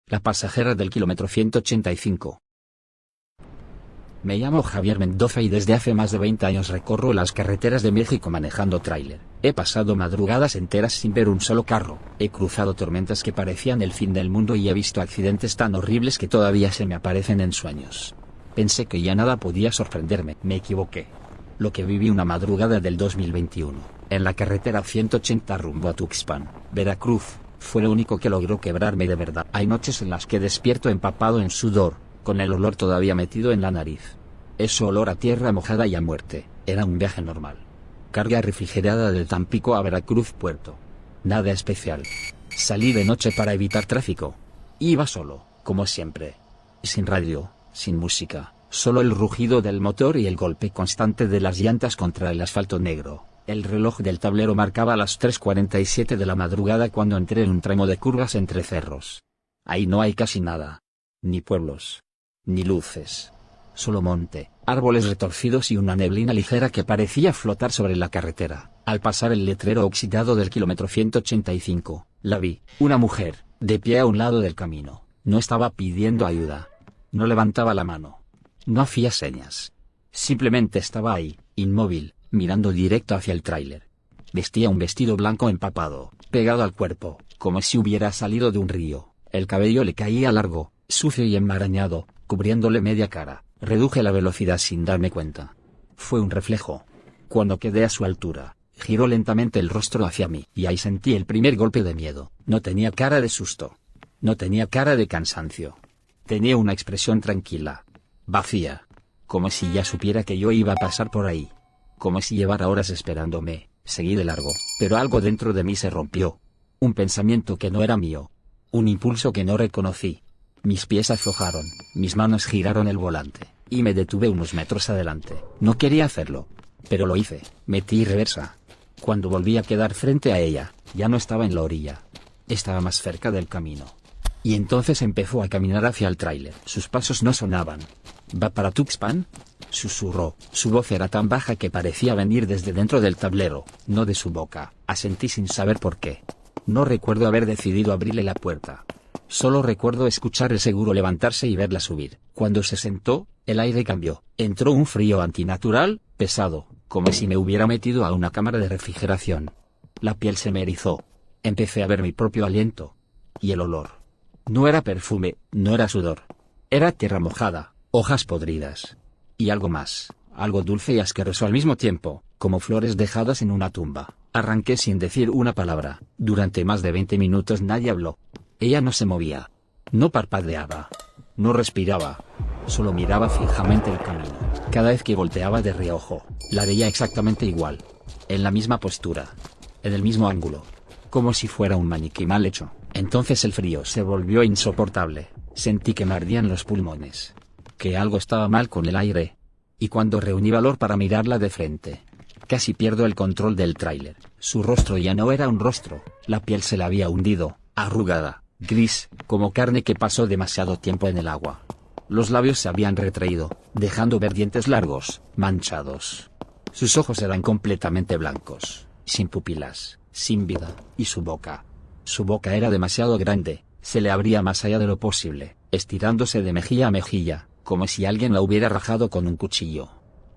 la pasajera del kilómetro 185. Me llamo Javier Mendoza y desde hace más de 20 años recorro las carreteras de México manejando tráiler. He pasado madrugadas enteras sin ver un solo carro, he cruzado tormentas que parecían el fin del mundo y he visto accidentes tan horribles que todavía se me aparecen en sueños. Pensé que ya nada podía sorprenderme, me equivoqué. Lo que viví una madrugada del 2021, en la carretera 180 rumbo a Tuxpan, Veracruz, fue lo único que logró quebrarme de verdad. Hay noches en las que despierto empapado en sudor, con el olor todavía metido en la nariz. Ese olor a tierra mojada y a muerte. Era un viaje normal. Carga refrigerada de Tampico a Veracruz puerto. Nada especial. Salí de noche para evitar tráfico. Iba solo, como siempre. Sin radio, sin música, solo el rugido del motor y el golpe constante de las llantas contra el asfalto negro. El reloj del tablero marcaba las 3:47 de la madrugada cuando entré en un tramo de curvas entre cerros. Ahí no hay casi nada. Ni pueblos. Ni luces. Solo monte, árboles retorcidos y una neblina ligera que parecía flotar sobre la carretera. Al pasar el letrero oxidado del kilómetro 185, la vi, una mujer, de pie a un lado del camino. No estaba pidiendo ayuda. No levantaba la mano. No hacía señas. Simplemente estaba ahí, inmóvil, mirando directo hacia el tráiler. Vestía un vestido blanco empapado, pegado al cuerpo, como si hubiera salido de un río. El cabello le caía largo, sucio y enmarañado, cubriéndole media cara. Reduje la velocidad sin darme cuenta. Fue un reflejo. Cuando quedé a su altura, giró lentamente el rostro hacia mí, y ahí sentí el primer golpe de miedo. No tenía cara de susto. No tenía cara de cansancio. Tenía una expresión tranquila. Vacía. Como si ya supiera que yo iba a pasar por ahí. Como si llevara horas esperándome. Seguí de largo, pero algo dentro de mí se rompió. Un pensamiento que no era mío. Un impulso que no reconocí. Mis pies aflojaron, mis manos giraron el volante, y me detuve unos metros adelante. No quería hacerlo, pero lo hice. Metí reversa. Cuando volví a quedar frente a ella, ya no estaba en la orilla. Estaba más cerca del camino. Y entonces empezó a caminar hacia el tráiler. Sus pasos no sonaban. ¿Va para Tuxpan?, susurró. Su voz era tan baja que parecía venir desde dentro del tablero, no de su boca. Asentí sin saber por qué. No recuerdo haber decidido abrirle la puerta. Solo recuerdo escuchar el seguro levantarse y verla subir. Cuando se sentó, el aire cambió. Entró un frío antinatural, pesado, como si me hubiera metido a una cámara de refrigeración. La piel se me erizó. Empecé a ver mi propio aliento. Y el olor. No era perfume, no era sudor. Era tierra mojada, hojas podridas. Y algo más, algo dulce y asqueroso al mismo tiempo, como flores dejadas en una tumba. Arranqué sin decir una palabra. Durante más de 20 minutos nadie habló. Ella no se movía. No parpadeaba. No respiraba. Solo miraba fijamente el camino. Cada vez que volteaba de reojo, la veía exactamente igual. En la misma postura. En el mismo ángulo. Como si fuera un maniquí mal hecho. Entonces el frío se volvió insoportable. Sentí que me ardían los pulmones. Que algo estaba mal con el aire. Y cuando reuní valor para mirarla de frente, casi pierdo el control del tráiler. Su rostro ya no era un rostro. La piel se le había hundido, arrugada. Gris, como carne que pasó demasiado tiempo en el agua. Los labios se habían retraído, dejando ver dientes largos, manchados. Sus ojos eran completamente blancos, sin pupilas, sin vida, y su boca. Su boca era demasiado grande, se le abría más allá de lo posible, estirándose de mejilla a mejilla, como si alguien la hubiera rajado con un cuchillo.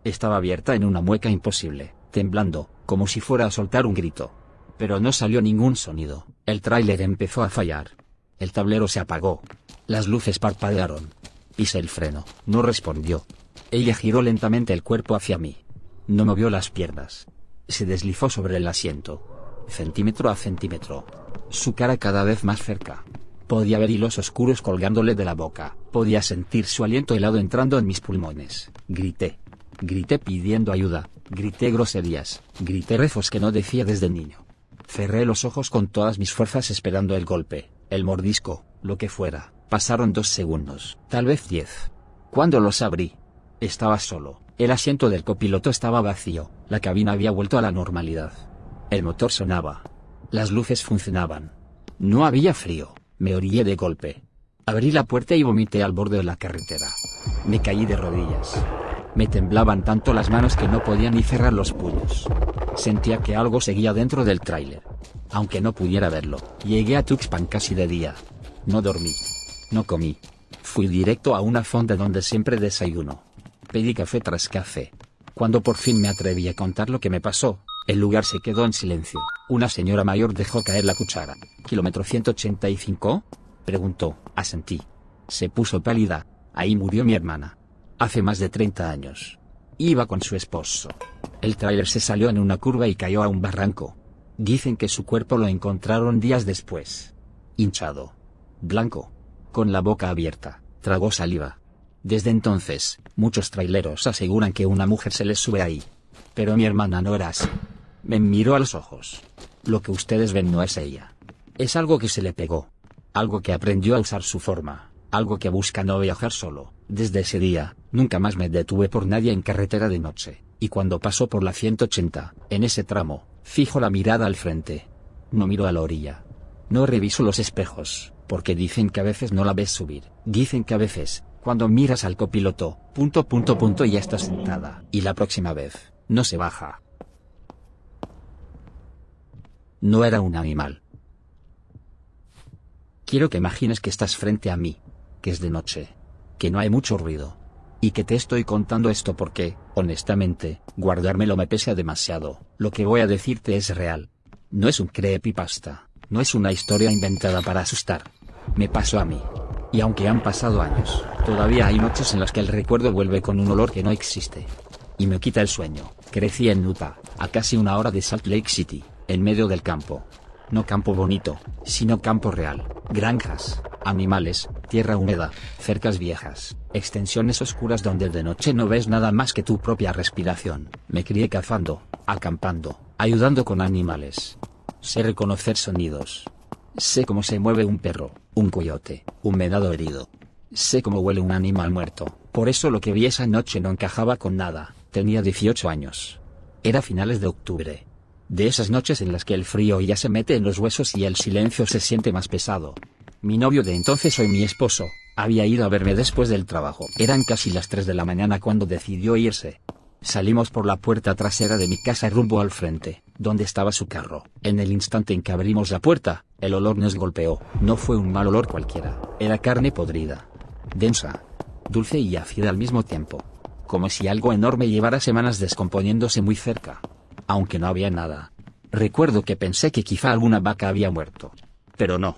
Estaba abierta en una mueca imposible, temblando, como si fuera a soltar un grito. Pero no salió ningún sonido. El tráiler empezó a fallar. El tablero se apagó. Las luces parpadearon. Pisé el freno. No respondió. Ella giró lentamente el cuerpo hacia mí. No movió las piernas. Se deslizó sobre el asiento. Centímetro a centímetro. Su cara cada vez más cerca. Podía ver hilos oscuros colgándole de la boca. Podía sentir su aliento helado entrando en mis pulmones. Grité. Grité pidiendo ayuda. Grité groserías. Grité rezos que no decía desde niño. Cerré los ojos con todas mis fuerzas esperando el golpe, el mordisco, lo que fuera. Pasaron 2 segundos, tal vez 10. Cuando los abrí, estaba solo. El asiento del copiloto estaba vacío. La cabina había vuelto a la normalidad. El motor sonaba. Las luces funcionaban. No había frío. Me orillé de golpe. Abrí la puerta y vomité al borde de la carretera. Me caí de rodillas. Me temblaban tanto las manos que no podía ni cerrar los puños. Sentía que algo seguía dentro del tráiler. Aunque no pudiera verlo, llegué a Tuxpan casi de día. No dormí. No comí. Fui directo a una fonda donde siempre desayuno. Pedí café tras café. Cuando por fin me atreví a contar lo que me pasó, el lugar se quedó en silencio. Una señora mayor dejó caer la cuchara. ¿Kilómetro 185? Preguntó. Asentí. Se puso pálida. Ahí murió mi hermana. Hace más de 30 años. Iba con su esposo. El tráiler se salió en una curva y cayó a un barranco. Dicen que su cuerpo lo encontraron días después. Hinchado. Blanco. Con la boca abierta. Tragó saliva. Desde entonces, muchos traileros aseguran que una mujer se les sube ahí. Pero mi hermana no era así. Me miró a los ojos. Lo que ustedes ven no es ella. Es algo que se le pegó. Algo que aprendió a usar su forma. Algo que busca no viajar solo. Desde ese día, nunca más me detuve por nadie en carretera de noche. Y cuando paso por la 180, en ese tramo, fijo la mirada al frente. No miro a la orilla. No reviso los espejos, porque dicen que a veces no la ves subir. Dicen que a veces, cuando miras al copiloto, ya está sentada. Y la próxima vez, no se baja. No era un animal. Quiero que imagines que estás frente a mí, que es de noche, que no hay mucho ruido, y que te estoy contando esto porque, honestamente, guardármelo me pesa demasiado. Lo que voy a decirte es real. No es un creepypasta, no es una historia inventada para asustar. Me pasó a mí. Y aunque han pasado años, todavía hay noches en las que el recuerdo vuelve con un olor que no existe. Y me quita el sueño. Crecí en Utah, a casi una hora de Salt Lake City, en medio del campo. No campo bonito, sino campo real. Granjas, animales, tierra húmeda, cercas viejas, extensiones oscuras donde de noche no ves nada más que tu propia respiración. Me crié cazando, acampando, ayudando con animales. Sé reconocer sonidos. Sé cómo se mueve un perro, un coyote, un venado herido. Sé cómo huele un animal muerto. Por eso lo que vi esa noche no encajaba con nada. Tenía 18 años. Era finales de octubre. De esas noches en las que el frío ya se mete en los huesos y el silencio se siente más pesado. Mi novio de entonces, hoy mi esposo, había ido a verme después del trabajo. Eran casi las 3 de la mañana cuando decidió irse. Salimos por la puerta trasera de mi casa rumbo al frente, donde estaba su carro. En el instante en que abrimos la puerta, el olor nos golpeó. No fue un mal olor cualquiera. Era carne podrida. Densa. Dulce y ácida al mismo tiempo. Como si algo enorme llevara semanas descomponiéndose muy cerca. Aunque no había nada. Recuerdo que pensé que quizá alguna vaca había muerto. Pero no.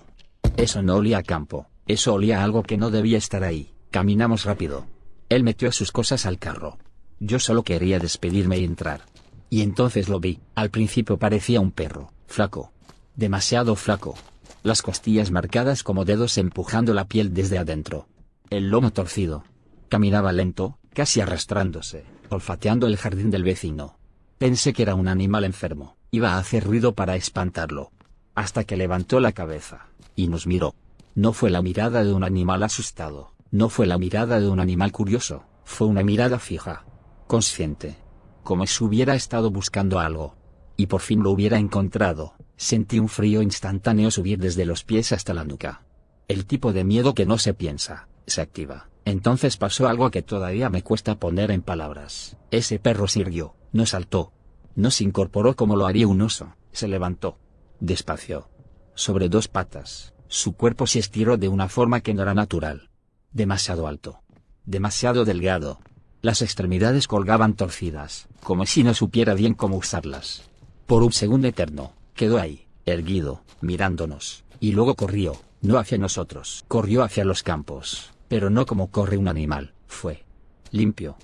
Eso no olía a campo. Eso olía a algo que no debía estar ahí. Caminamos rápido. Él metió sus cosas al carro. Yo solo quería despedirme y entrar. Y entonces lo vi. Al principio parecía un perro, flaco. Demasiado flaco. Las costillas marcadas como dedos empujando la piel desde adentro. El lomo torcido. Caminaba lento, casi arrastrándose, olfateando el jardín del vecino. Pensé que era un animal enfermo. Iba a hacer ruido para espantarlo. Hasta que levantó la cabeza y nos miró. No fue la mirada de un animal asustado. No fue la mirada de un animal curioso. Fue una mirada fija. Consciente. Como si hubiera estado buscando algo. Y por fin lo hubiera encontrado. Sentí un frío instantáneo subir desde los pies hasta la nuca. El tipo de miedo que no se piensa, se activa. Entonces pasó algo que todavía me cuesta poner en palabras. Ese perro se irguió, no saltó. No se incorporó como lo haría un oso. Se levantó. Despacio. Sobre 2 patas. Su cuerpo se estiró de una forma que no era natural. Demasiado alto. Demasiado delgado. Las extremidades colgaban torcidas, como si no supiera bien cómo usarlas. Por un segundo eterno, quedó ahí, erguido, mirándonos, y luego corrió, no hacia nosotros. Corrió hacia los campos, pero no como corre un animal. Fue limpio,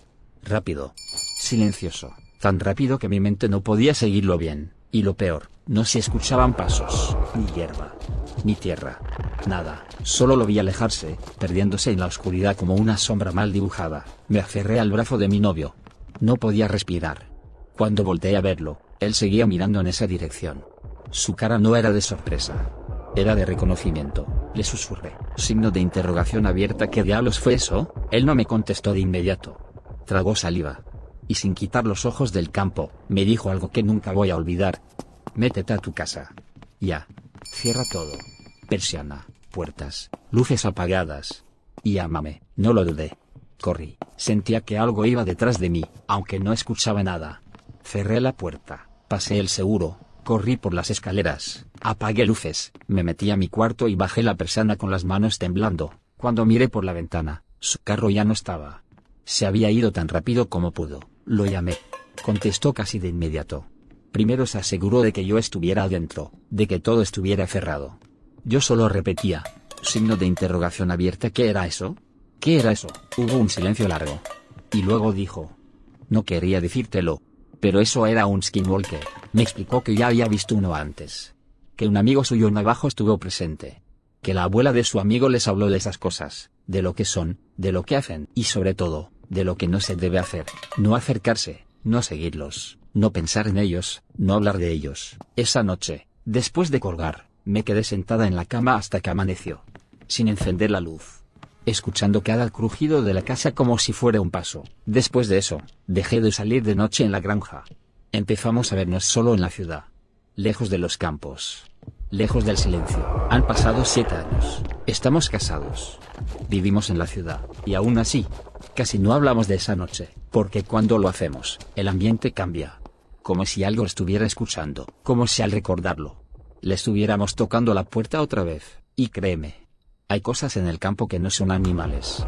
rápido, silencioso, tan rápido que mi mente no podía seguirlo bien, y lo peor, no se escuchaban pasos, ni hierba, ni tierra, nada. Solo lo vi alejarse, perdiéndose en la oscuridad como una sombra mal dibujada. Me aferré al brazo de mi novio. No podía respirar. Cuando volteé a verlo, él seguía mirando en esa dirección. Su cara no era de sorpresa. Era de reconocimiento. Le susurré. Signo de interrogación abierta. ¿Qué diablos fue eso? Él no me contestó de inmediato. Tragó saliva. Y sin quitar los ojos del campo, me dijo algo que nunca voy a olvidar. Métete a tu casa. Ya. Cierra todo. Persiana, puertas, luces apagadas. Y ámame. No lo dudé. Corrí. Sentía que algo iba detrás de mí, aunque no escuchaba nada. Cerré la puerta, pasé el seguro, corrí por las escaleras, apagué luces, me metí a mi cuarto y bajé la persiana con las manos temblando. Cuando miré por la ventana, su carro ya no estaba. Se había ido tan rápido como pudo. Lo llamé. Contestó casi de inmediato. Primero se aseguró de que yo estuviera adentro, de que todo estuviera cerrado. Yo solo repetía, signo de interrogación abierta. ¿Qué era eso? ¿Qué era eso? Hubo un silencio largo. Y luego dijo: no quería decírtelo, pero eso era un skinwalker. Me explicó que ya había visto uno antes. Que un amigo suyo navajo estuvo presente. Que la abuela de su amigo les habló de esas cosas, de lo que son, de lo que hacen, y sobre todo, de lo que no se debe hacer. No acercarse, no seguirlos, no pensar en ellos, no hablar de ellos. Esa noche, después de colgar, me quedé sentada en la cama hasta que amaneció. Sin encender la luz. Escuchando cada crujido de la casa como si fuera un paso. Después de eso, dejé de salir de noche en la granja. Empezamos a vernos solo en la ciudad. Lejos de los campos. Lejos del silencio. Han pasado 7 años. Estamos casados. Vivimos en la ciudad, y aún así, casi no hablamos de esa noche, porque cuando lo hacemos, el ambiente cambia. Como si algo estuviera escuchando, como si al recordarlo, le estuviéramos tocando la puerta otra vez. Y créeme, hay cosas en el campo que no son animales.